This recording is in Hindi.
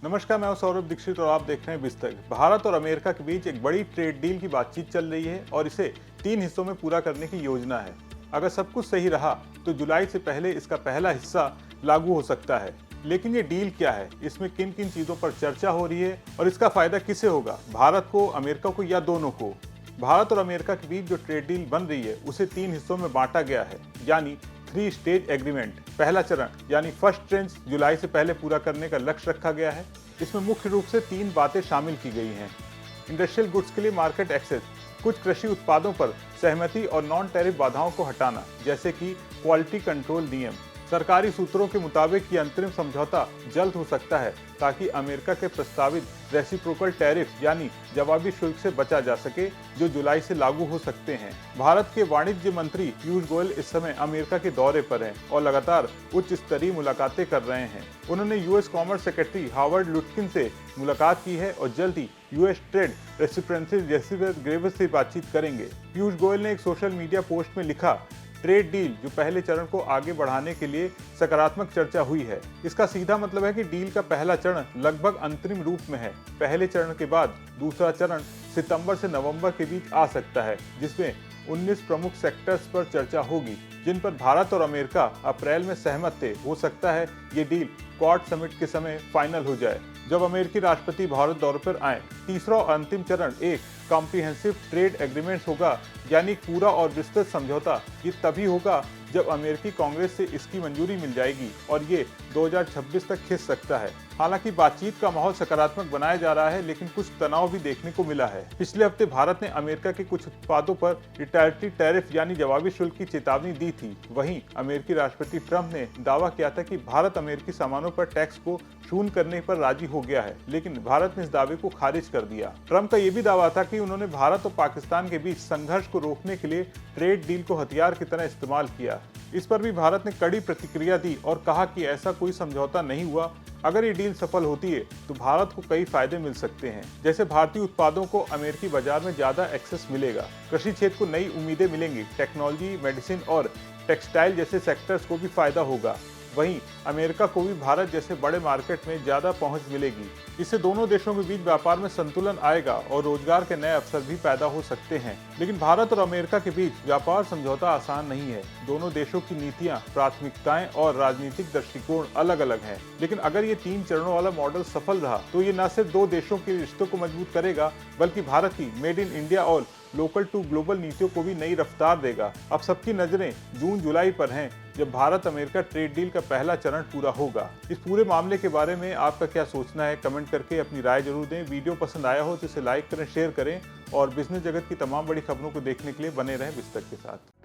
नमस्कार, मैं हूं सौरभ दीक्षित और आप देख रहे हैं बिस्तक। भारत और अमेरिका के बीच एक बड़ी ट्रेड डील की बातचीत चल रही है और इसे 3 हिस्सों में पूरा करने की योजना है। अगर सब कुछ सही रहा तो जुलाई से पहले इसका पहला हिस्सा लागू हो सकता है। लेकिन ये डील क्या है, इसमें किन किन चीजों पर चर्चा हो रही है और इसका फायदा किसे होगा, भारत को, अमेरिका को या दोनों को? भारत और अमेरिका के बीच जो ट्रेड डील बन रही है उसे 3 हिस्सों में बांटा गया है, यानी 3 स्टेज एग्रीमेंट। पहला चरण यानी फर्स्ट ट्रेंच जुलाई से पहले पूरा करने का लक्ष्य रखा गया है। इसमें मुख्य रूप से 3 बातें शामिल की गई हैं। इंडस्ट्रियल गुड्स के लिए मार्केट एक्सेस, कुछ कृषि उत्पादों पर सहमति और नॉन टैरिफ बाधाओं को हटाना, जैसे कि क्वालिटी कंट्रोल नियम। सरकारी सूत्रों के मुताबिक ये अंतरिम समझौता जल्द हो सकता है ताकि अमेरिका के प्रस्तावित रेसिप्रोकल टैरिफ यानी जवाबी शुल्क से बचा जा सके, जो जुलाई से लागू हो सकते हैं। भारत के वाणिज्य मंत्री पीयूष गोयल इस समय अमेरिका के दौरे पर हैं और लगातार उच्च स्तरीय मुलाकातें कर रहे हैं। उन्होंने यूएस कॉमर्स सेक्रेटरी हावर्ड लुटकिन से मुलाकात की है और जल्द ही यूएस ट्रेड रेसिप्रोकल जेसिबेथ ग्रेव्स से बातचीत करेंगे। पीयूष गोयल ने एक सोशल मीडिया पोस्ट में लिखा, ट्रेड डील जो पहले चरण को आगे बढ़ाने के लिए सकारात्मक चर्चा हुई है। इसका सीधा मतलब है कि डील का पहला चरण लगभग अंतरिम रूप में है। पहले चरण के बाद दूसरा चरण सितंबर से नवंबर के बीच आ सकता है, जिसमें 19 प्रमुख सेक्टर्स पर चर्चा होगी, जिन पर भारत और अमेरिका अप्रैल में सहमत थे। हो सकता है ये डील क्वाड समिट के समय फाइनल हो जाए, जब अमेरिकी राष्ट्रपति भारत दौरे पर आए। तीसरा और अंतिम चरण एक कॉम्प्रिहेंसिव ट्रेड एग्रीमेंट होगा, यानी पूरा और विस्तृत समझौता। ये तभी होगा जब अमेरिकी कांग्रेस से इसकी मंजूरी मिल जाएगी और ये 2026 तक खिंच सकता है। हालांकि बातचीत का माहौल सकारात्मक बनाया जा रहा है, लेकिन कुछ तनाव भी देखने को मिला है। पिछले हफ्ते भारत ने अमेरिका के कुछ उत्पादों पर रिटायर्टी टैरिफ यानी जवाबी शुल्क की चेतावनी दी थी। वहीं अमेरिकी राष्ट्रपति ट्रंप ने दावा किया था कि भारत अमेरिकी सामानों पर टैक्स को शून्य करने पर राजी हो गया है, लेकिन भारत ने इस दावे को खारिज कर दिया। ट्रंप का यह भी दावा था कि उन्होंने भारत और पाकिस्तान के बीच संघर्ष को रोकने के लिए ट्रेड डील को हथियार की तरह इस्तेमाल किया। इस पर भी भारत ने कड़ी प्रतिक्रिया दी और कहा कि ऐसा कोई समझौता नहीं हुआ। अगर ये डील सफल होती है तो भारत को कई फायदे मिल सकते हैं, जैसे भारतीय उत्पादों को अमेरिकी बाजार में ज्यादा एक्सेस मिलेगा, कृषि क्षेत्र को नई उम्मीदें मिलेंगी, टेक्नोलॉजी, मेडिसिन और टेक्सटाइल जैसे सेक्टर्स को भी फायदा होगा। वहीं अमेरिका को भी भारत जैसे बड़े मार्केट में ज्यादा पहुंच मिलेगी। इससे दोनों देशों के बीच व्यापार में संतुलन आएगा और रोजगार के नए अवसर भी पैदा हो सकते हैं। लेकिन भारत और अमेरिका के बीच व्यापार समझौता आसान नहीं है। दोनों देशों की नीतियां, प्राथमिकताएं और राजनीतिक दृष्टिकोण अलग अलग हैं। लेकिन अगर ये 3 चरणों वाला मॉडल सफल रहा तो ये न सिर्फ 2 देशों के रिश्तों को मजबूत करेगा, बल्कि भारत की मेड इन इंडिया और लोकल टू ग्लोबल नीतियों को भी नई रफ्तार देगा। अब सबकी नजरें जून जुलाई पर हैं, जब भारत अमेरिका ट्रेड डील का पहला चरण पूरा होगा। इस पूरे मामले के बारे में आपका क्या सोचना है, कमेंट करके अपनी राय जरूर दें। वीडियो पसंद आया हो तो इसे लाइक करें, शेयर करें और बिजनेस जगत की तमाम बड़ी खबरों को देखने के लिए बने रहें बिस्तक के साथ।